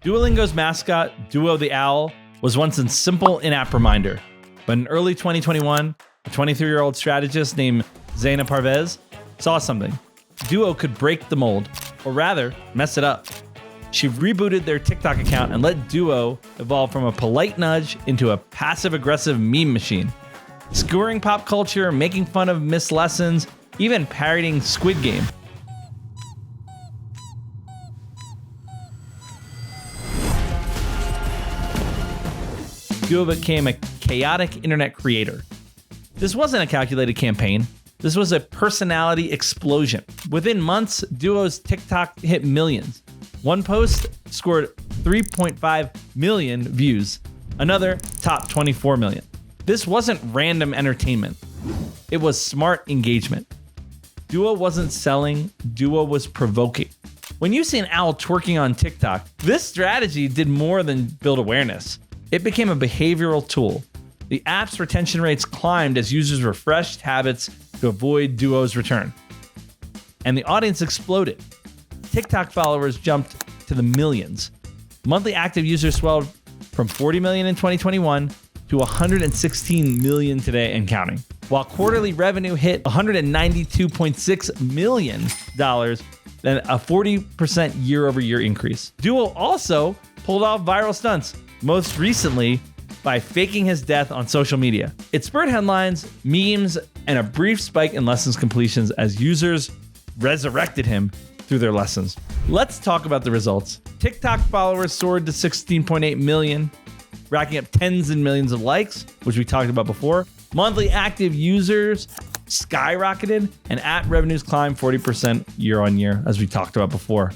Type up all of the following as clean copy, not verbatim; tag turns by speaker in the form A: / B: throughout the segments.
A: Duolingo's mascot, Duo the Owl, was once a simple in-app reminder. But in early 2021, a 23-year-old strategist named Zaina Parvez saw something. Duo could break the mold, or rather, mess it up. She rebooted their TikTok account and let Duo evolve from a polite nudge into a passive-aggressive meme machine. Skewering pop culture, making fun of missed lessons, even parodying Squid Game. Duo became a chaotic internet creator. This wasn't a calculated campaign. This was a personality explosion. Within months, Duo's TikTok hit millions. One post scored 3.5 million views. Another topped 24 million. This wasn't random entertainment. It was smart engagement. Duo wasn't selling. Duo was provoking. When you see an owl twerking on TikTok, this strategy did more than build awareness. It became a behavioral tool. The app's retention rates climbed as users refreshed habits to avoid Duo's return. And the audience exploded. TikTok followers jumped to the millions. Monthly active users swelled from 40 million in 2021 to 116 million today and counting. While quarterly revenue hit $192.6 million, then a 40% year-over-year increase. Duo also pulled off viral stunts, most recently by faking his death on social media. It spurred headlines, memes, and a brief spike in lessons completions as users resurrected him through their lessons. Let's talk about the results. TikTok followers soared to 16.8 million, racking up tens and millions of likes, which we talked about before. Monthly active users skyrocketed, and app revenues climbed 40% year on year, as we talked about before.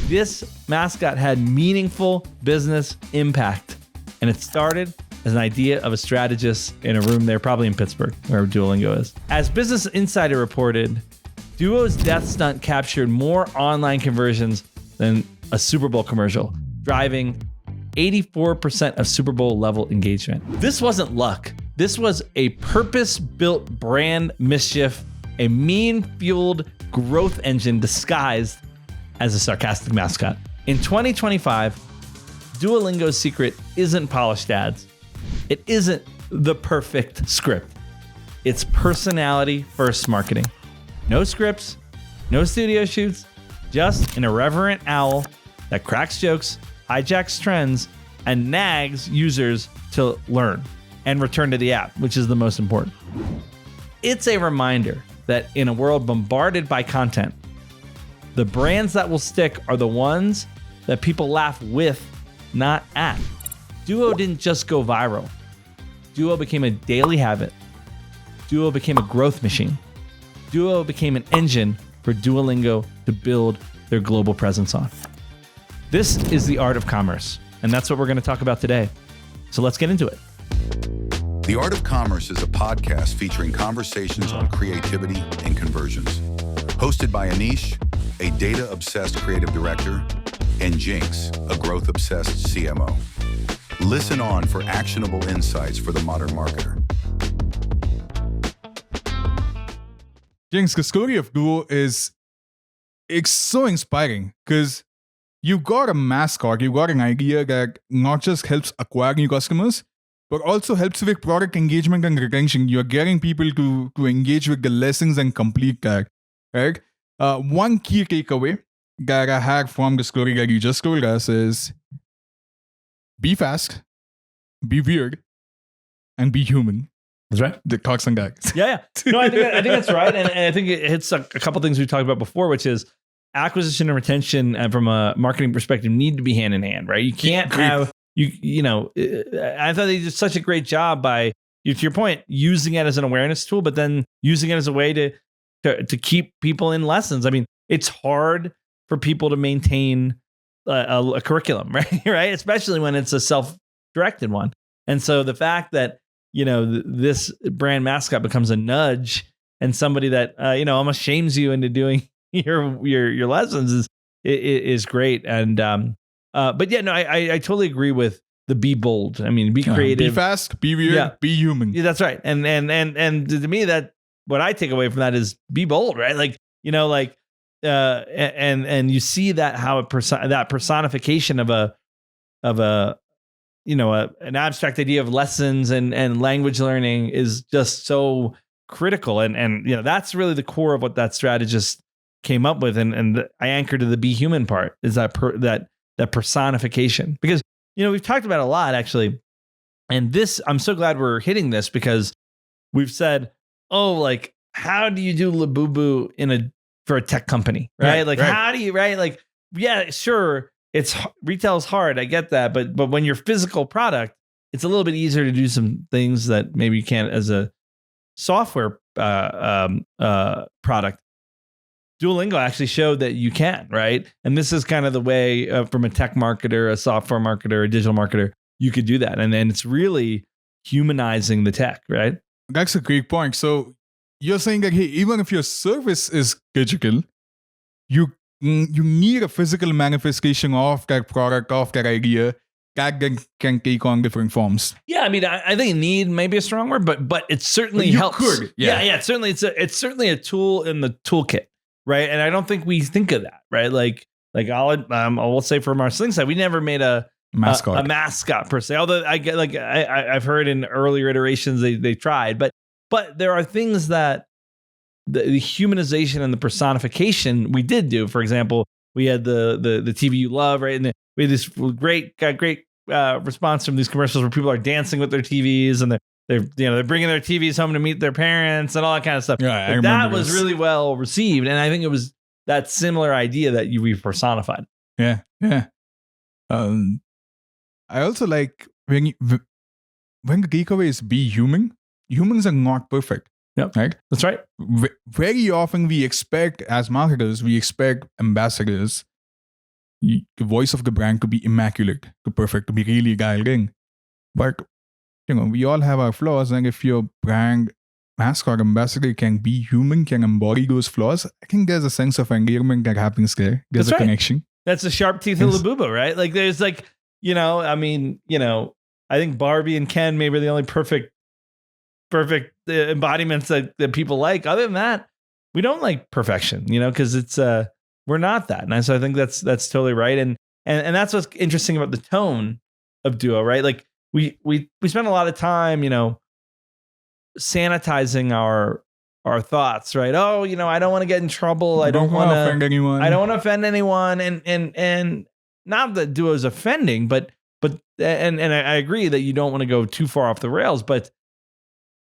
A: This mascot had meaningful business impact, and it started as an idea of a strategist in a room there, probably in Pittsburgh, where Duolingo is. As Business Insider reported, Duo's death stunt captured more online conversions than a Super Bowl commercial, driving 84% of Super Bowl level engagement. This wasn't luck. This was a purpose-built brand mischief, a meme-fueled growth engine disguised as a sarcastic mascot. In 2025, Duolingo's secret isn't polished ads. It isn't the perfect script. It's personality-first marketing. No scripts, no studio shoots, just an irreverent owl that cracks jokes, hijacks trends, and nags users to learn and return to the app, which is the most important. It's a reminder that in a world bombarded by content, the brands that will stick are the ones that people laugh with, not at. Duo didn't just go viral. Duo became a daily habit. Duo became a growth machine. Duo became an engine for Duolingo to build their global presence on. This is the art of commerce, and that's what we're going to talk about today. So let's get into it.
B: The Art of Commerce is a podcast featuring conversations on creativity and conversions. Hosted by Anish, a data-obsessed creative director, and Jinx, a growth-obsessed CMO. Listen on for actionable insights for the modern marketer.
C: Jinx, the story of Duo is it's so inspiring because you've got a mascot, you've got an idea that not just helps acquire new customers, but also helps with product engagement and retention. You're getting people to engage with the lessons and complete that, right? One key takeaway that I had from the story that you just told us is be fast, be weird, and be human.
A: That's right.
C: The talks and gags.
A: Yeah. No, I think that's right. And I think it hits a couple things we talked about before, which is acquisition and retention, and from a marketing perspective, need to be hand in hand, right? You can't have, I thought they did such a great job by, to your point, using it as an awareness tool, but then using it as a way to keep people in lessons. I mean, it's hard for people to maintain a curriculum, right? Right? Especially when it's a self-directed one. And so the fact that, this brand mascot becomes a nudge and somebody that, almost shames you into doing your lessons is great. And, but yeah, no, I totally agree with the be bold. I mean, be creative,
C: be fast, be weird, be human.
A: Yeah, that's right. And to me, that what I take away from that is be bold, right? Like, and you see that how that personification of a an abstract idea of lessons and language learning is just so critical. And that's really the core of what that strategist came up with. And I anchor to the be human part is that personification, because, we've talked about it a lot actually. And this, I'm so glad we're hitting this, because we've said, like, how do you do Labubu for a tech company, right? How do you, right? Like, yeah, sure. Retail's hard. I get that. But when you're physical product, it's a little bit easier to do some things that maybe you can't as a software product. Duolingo actually showed that you can, right? And this is kind of the way from a tech marketer, a software marketer, a digital marketer, you could do that. And then it's really humanizing the tech, right?
C: That's a great point. So you're saying that, hey, even if your service is digital, you need a physical manifestation of that product, of that idea, that can take on different forms.
A: Yeah, I mean, I think need may be a strong word, but it certainly helps.
C: Could,
A: yeah. It's certainly a tool in the toolkit, right? And I don't think we think of that, right? Like I will say from our Sling side, we never made a mascot per se. Although I've heard in earlier iterations they tried, but there are things that the humanization and the personification we did do. For example, we had the TV you love, right? And we had this great response from these commercials where people are dancing with their TVs and they're bringing their TVs home to meet their parents and all that kind of stuff.
C: Yeah,
A: that was really well received, and I think it was that similar idea that we personified.
C: Yeah. I also like when the takeaway is be human. Humans are not perfect.
A: Yep.
C: Right?
A: That's right.
C: Very often we expect, as marketers, ambassadors, the voice of the brand to be immaculate, to perfect, to be really dialed in. But, we all have our flaws. And if your brand mascot ambassador can be human, can embody those flaws, I think there's a sense of endearment that happens there. There's a connection.
A: That's the sharp teeth of Labubu, right? Like there's I think Barbie and Ken maybe are the only perfect embodiments that people like. Other than that, we don't like perfection, because it's we're not that. And so I think that's totally right. And that's what's interesting about the tone of Duo, right? Like we spend a lot of time, sanitizing our thoughts, right? Oh, I don't want to get in trouble. I don't want to
C: offend anyone.
A: I don't want to offend anyone. And not that Duo is offending, but I agree that you don't want to go too far off the rails, but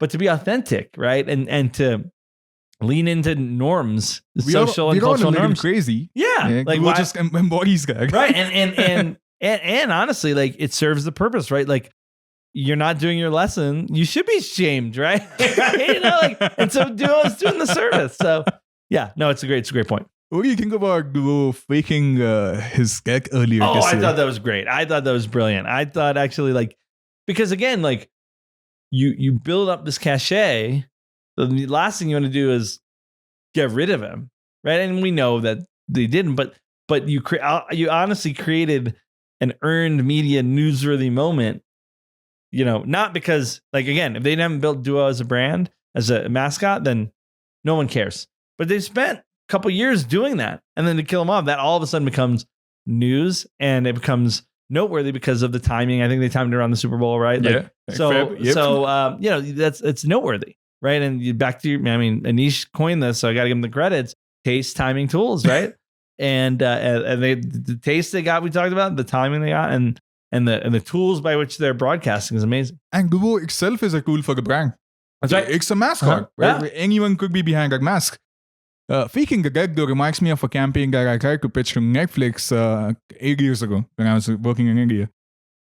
A: to be authentic, right? And to lean into norms, social and cultural norms.
C: Crazy.
A: Yeah.
C: Like we'll just embodies that.
A: Right. And honestly, like it serves the purpose, right? Like you're not doing your lesson. You should be shamed, right? And so Duo's doing the service. So yeah, no, it's a great point.
C: What do you think about Duo faking his gag earlier?
A: Oh, I thought that was great. I thought that was brilliant. I thought actually because again, like you build up this cachet. The last thing you want to do is get rid of him, right? And we know that they didn't, but you honestly created an earned media newsworthy moment. Not because again, if they haven't built Duo as a brand, as a mascot, then no one cares. But they spent a couple years doing that, and then to kill him off, that all of a sudden becomes news, and it becomes noteworthy because of the timing. I think they timed it around the Super Bowl, right? It's noteworthy, right? And back to Anish coined this, so I got to give him the credits. Taste timing tools, right? and the taste they got, we talked about the timing they got, and the tools by which they're broadcasting is amazing.
C: And Duo itself is a tool for the brand.
A: That's right.
C: It's a mascot, right?
A: Yeah.
C: Anyone could be behind that mask. Faking the gag though reminds me of a campaign that I tried to pitch to Netflix 8 years ago when I was working in India.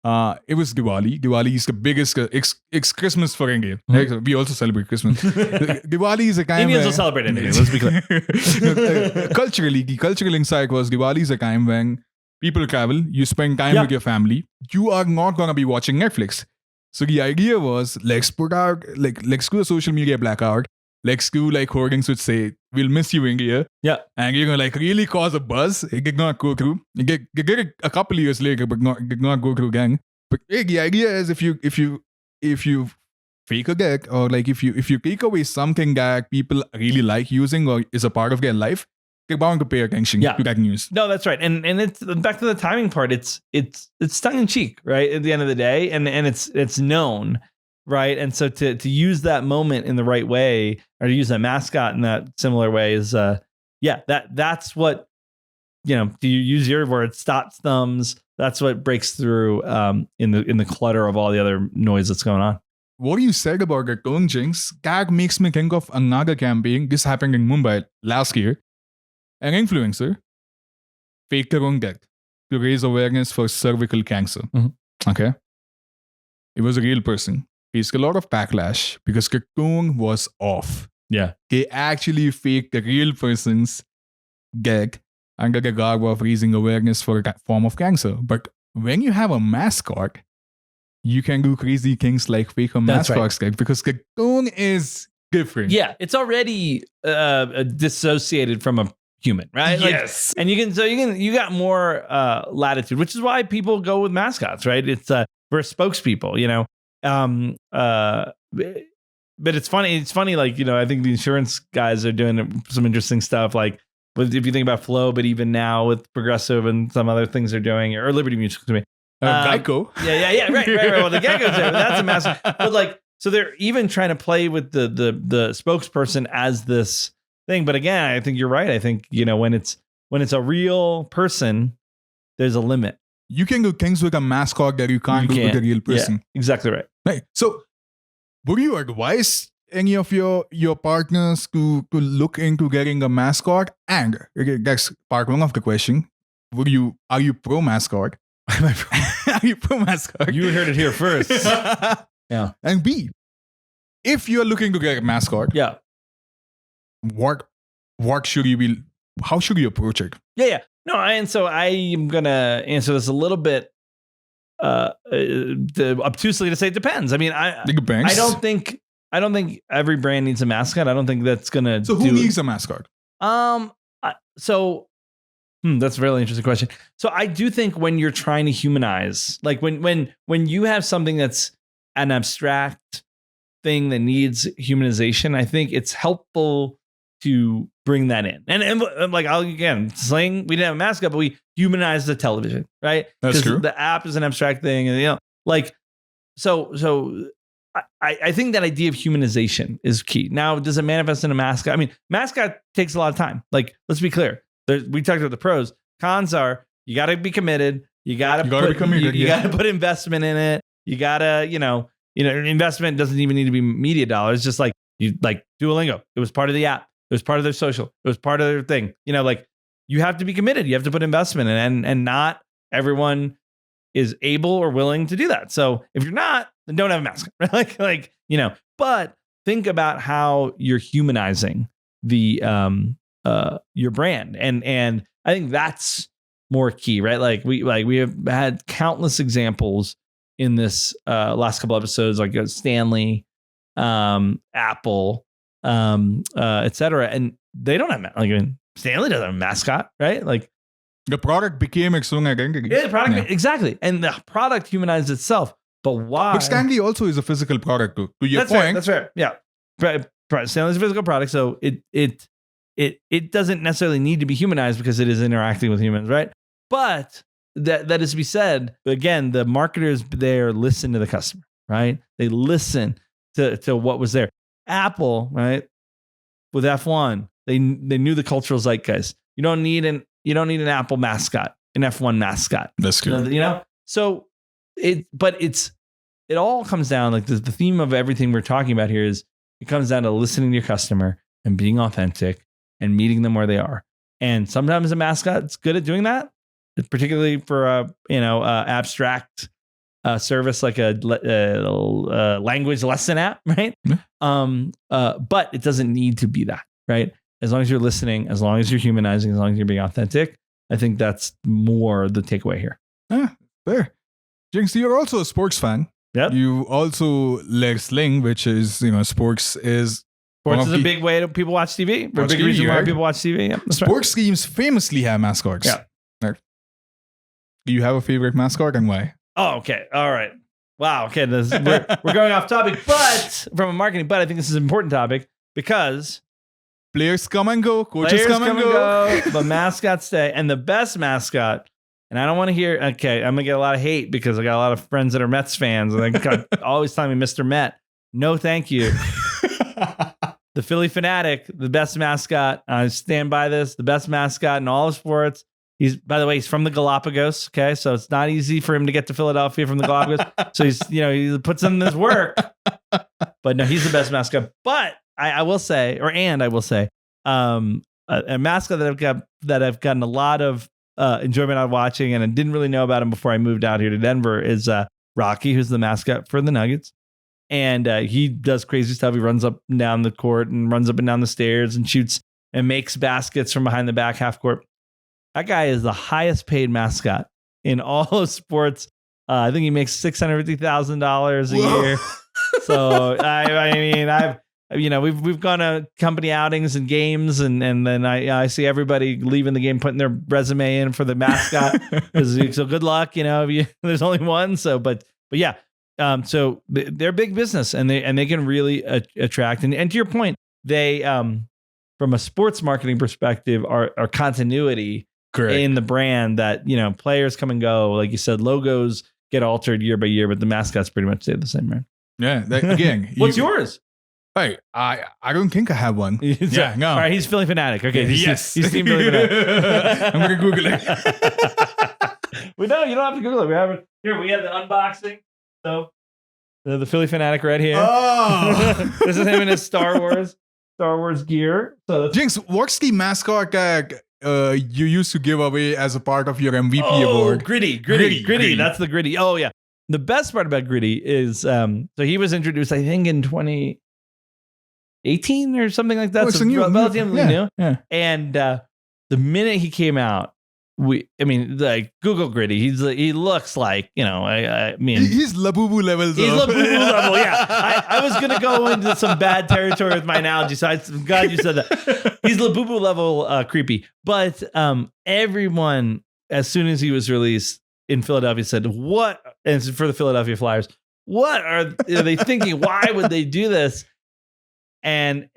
C: It was Diwali. Diwali is the biggest. It's Christmas for India. Mm-hmm. We also celebrate Christmas. Diwali is a time
A: Indians will celebrate anything. Let's be clear.
C: Culturally, the cultural insight was Diwali is a time when people travel. You spend time with your family. You are not gonna be watching Netflix. So the idea was let's do a social media blackout. Let's do hoardings which say, we'll miss you, India. Yeah. And you're going to really cause a buzz. It did not go through. You get it a couple of years later, but it did not go through again. But the idea is if you fake a gag, or if you take away something that people really like using or is a part of their life, they're bound to pay attention to that news.
A: No, that's right. And it's back to the timing part. It's tongue in cheek, right? At the end of the day, and it's known, right? And so to use that moment in the right way, or to use that mascot in that similar way is that's what, to use your word, stops thumbs. That's what breaks through in the clutter of all the other noise that's going on.
C: What you said about the tone, Jinx, that makes me think of another campaign. This happened in Mumbai last year. An influencer faked her own death to raise awareness for cervical cancer.
A: Mm-hmm.
C: Okay? It was a real person. Faced a lot of backlash because the tone was off.
A: Yeah.
C: They actually faked the real person's death under the garb of raising awareness for that form of cancer. But when you have a mascot, you can do crazy things like fake a mascot's death because the tone is different.
A: Yeah, it's already dissociated from a human, right?
C: Yes.
A: And you got more latitude, which is why people go with mascots, right? It's for spokespeople, but it's funny, like, I think the insurance guys are doing some interesting stuff, like if you think about Flow, but even now with Progressive and some other things they're doing, or Liberty Mutual, excuse me.
C: Geico.
A: Yeah, right. Well, the Geico's there, but that's a mascot. But like, so they're even trying to play with the spokesperson as this thing. But again, I think you're right. I think, when it's a real person, there's a limit.
C: You can do things with a mascot that you can't do with a real person.
A: Yeah, exactly right.
C: Right. So would you advise any of your partners to look into getting a mascot? And that's part one of the question. Are you pro mascot? Are you pro mascot?
A: You heard it here first. Yeah.
C: And B, if you're looking to get a mascot, what should you be? How should you approach it?
A: Yeah. No, and so I am gonna answer this a little bit obtusely to say it depends. I mean, I don't think every brand needs a mascot. I don't think that's gonna.
C: So who needs a mascot?
A: That's a really interesting question. So I do think when you're trying to humanize, like when you have something that's an abstract thing that needs humanization, I think it's helpful to bring that in. And like, Sling, we didn't have a mascot, but we humanized the television, right?
C: That's true.
A: The app is an abstract thing, and so I think that idea of humanization is key. Now, does it manifest in a mascot? I mean, mascot takes a lot of time. Like, let's be clear. We talked about the pros. Cons are you got to be committed. You got to put investment in it. You got to, investment doesn't even need to be media dollars. Just like Duolingo. It was part of the app. It was part of their social. It was part of their thing. You have to be committed. You have to put investment in, and not everyone is able or willing to do that. So if you're not, then don't have a mascot. But think about how you're humanizing the your brand, and I think that's more key, right? Like we have had countless examples in this last couple episodes, like Stanley, Apple, etc., and they don't have Stanley doesn't have a mascot, right? Like
C: the product became its own identity.
A: Yeah, the product exactly, and the product humanized itself. But why?
C: But Stanley also is a physical product too. To your point,
A: that's right. Yeah, Stanley's a physical product, so it doesn't necessarily need to be humanized because it is interacting with humans, right? But that is to be said. Again, the marketers there listen to the customer, right? They listen to what was there. Apple, right? With F1, they knew the cultural zeitgeist. You don't need an Apple mascot, an F1 mascot.
C: That's good.
A: So it all comes down, like the theme of everything we're talking about here is it comes down to listening to your customer and being authentic and meeting them where they are. And sometimes a mascot's good at doing that, particularly for a abstract service like a language lesson app, right?
C: Yeah.
A: But it doesn't need to be that, right? As long as you're listening, as long as you're humanizing, as long as you're being authentic, I think that's more the takeaway here.
C: Fair. Jinx, you're also a sports fan.
A: Yep.
C: You also led Sling, which is, sports is...
A: Sports is a big way that people watch TV. A big reason why people watch TV. Yeah,
C: sports teams famously have mascots.
A: Yeah.
C: Right. Do you have a favorite mascot and why?
A: Oh, okay. All right. Wow. Okay. We're going off topic, but from a marketing, but I think this is an important topic because
C: Players come and go. Coaches
A: Players
C: come and go.
A: but mascots stay. And the best mascot, and I don't want to hear, okay, I'm going to get a lot of hate because I got a lot of friends that are Mets fans, and they always tell me Mr. Met. No, thank you. The Philly Fanatic, the best mascot. I stand by this. The best mascot in all of sports. By the way, he's from the Galapagos. Okay, so it's not easy for him to get to Philadelphia from the Galapagos. So he puts in this work. But no, he's the best mascot. But I will say, a mascot that I've gotten a lot of enjoyment out of watching, and I didn't really know about him before I moved out here to Denver, is Rocky, who's the mascot for the Nuggets. And he does crazy stuff. He runs up and down the court and runs up and down the stairs and shoots and makes baskets from behind the back half court. That guy is the highest paid mascot in all of sports. I think he makes $650,000 a year. So I mean, we've gone to company outings and games, and then I see everybody leaving the game putting their resume in for the mascot. So good luck, there's only one. So, but yeah. So they're big business, and they can really attract. And to your point, they, from a sports marketing perspective, are continuity in the brand that, players come and go. Like you said, logos get altered year by year, but the mascots pretty much stay the same, right?
C: Yeah. Again,
A: what's yours?
C: Hey, I don't think I have one. Yeah, no.
A: All right, he's Philly Fanatic. Okay,
C: yes,
A: he's Team Philly Fanatic.
C: I'm gonna Google it.
A: You don't have to Google it. We have it here. We have the unboxing. So the Philly Fanatic right here.
C: Oh,
A: this is him in his Star Wars gear. So
C: Jinx, what's the mascot you used to give away as a part of your MVP award?
A: Gritty. That's the Gritty. Oh yeah. The best part about Gritty is so he was introduced, I think, in 2018 or something like that.
C: Oh,
A: so relatively new. Yeah. And the minute he came out, Google Gritty. He looks like, he's
C: Labubu level.
A: He's Labubu level. Yeah, I was gonna go into some bad territory with my analogy, so I'm glad you said that. He's Labubu level creepy. But everyone, as soon as he was released in Philadelphia, said, "What?" And it's for the Philadelphia Flyers. What are they thinking? Why would they do this? And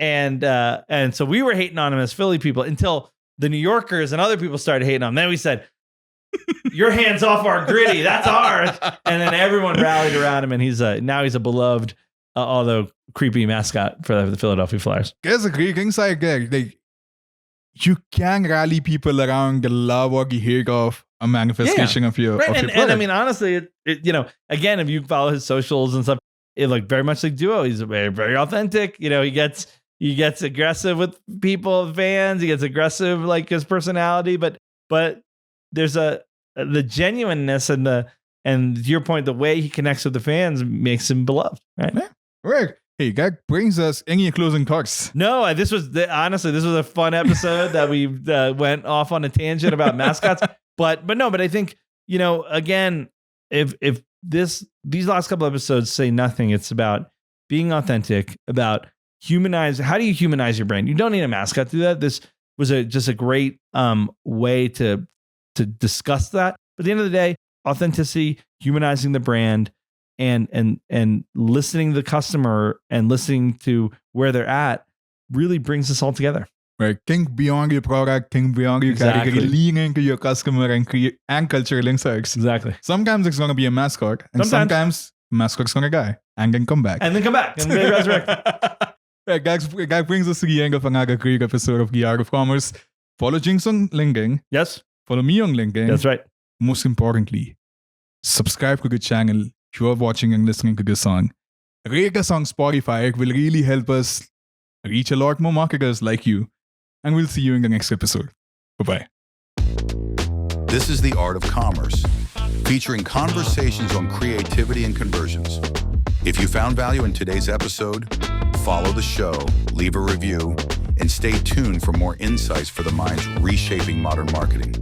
A: so we were hating on him as Philly people until the New Yorkers and other people started hating on him. Then we said, "Your hands off our Gritty. That's ours." And then everyone rallied around him, and now he's a beloved, although creepy mascot for the Philadelphia Flyers.
C: There's a great thing you can rally people around the love or the hate of a manifestation of your
A: and I mean, honestly, again, if you follow his socials and stuff, it very much like Duo. He's very, very authentic. He gets aggressive with people, fans. He gets aggressive, like his personality, but there's the genuineness and to your point, the way he connects with the fans makes him beloved, right?
C: Yeah. Right. Hey, that brings us any closing thoughts?
A: No, this was a fun episode that we went off on a tangent about mascots, but I think, again, if these last couple episodes say nothing, it's about being authentic, about how do you humanize your brand? You don't need a mascot to do that. This was just a great way to discuss that. But at the end of the day, authenticity, humanizing the brand, and listening to the customer and listening to where they're at really brings us all together.
C: Right. Think beyond your product, think beyond your category, lean into your customer and cultural insights.
A: Exactly.
C: Sometimes it's going to be a mascot, and sometimes mascot's going to die and then come back.
A: And they resurrect.
C: Right, guys, that brings us to the end of another great episode of The Art of Commerce. Follow Jinx on LinkedIn.
A: Yes.
C: Follow me on LinkedIn.
A: That's right.
C: Most importantly, subscribe to the channel if you are watching and listening to this song. Rate us on Spotify. It will really help us reach a lot more marketers like you. And we'll see you in the next episode. Bye-bye.
B: This is The Art of Commerce, featuring conversations on creativity and conversions. If you found value in today's episode, follow the show, leave a review, and stay tuned for more insights for the minds reshaping modern marketing.